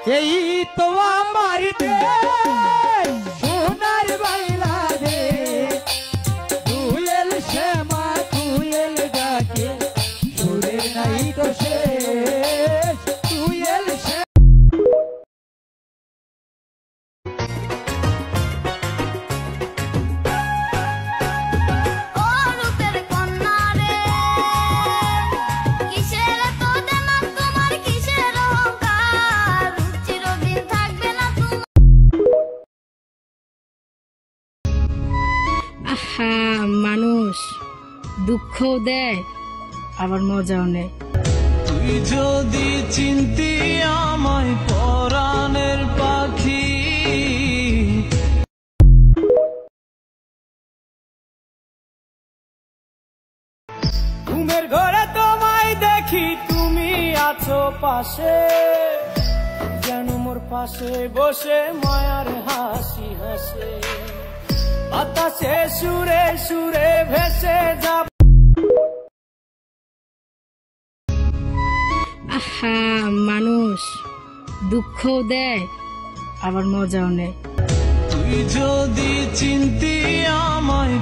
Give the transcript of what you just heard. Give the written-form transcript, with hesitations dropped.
এই তো আমার দেশ সোনার বাংলাদেশ। কুয়েল শ্যামা কুয়েল ডাকে সুরের নাই তো শেষ। কুয়েল মানুষ দুঃখও দেয় আবার মজাও নেয়। তুই যদি চিনতি আমায় পরাণের পাখি। ঘুমের ঘরে তোমায় দেখি তুমি আছো পাশে, যেন মোর পাশে বসে মায়ার হাসি হাসে। বাতাসে সুরে সুরে ভেসে যাব। মানুষ দুঃখও দেয় আবার মজাও নেয়। তুই যদি চিনতি আমায়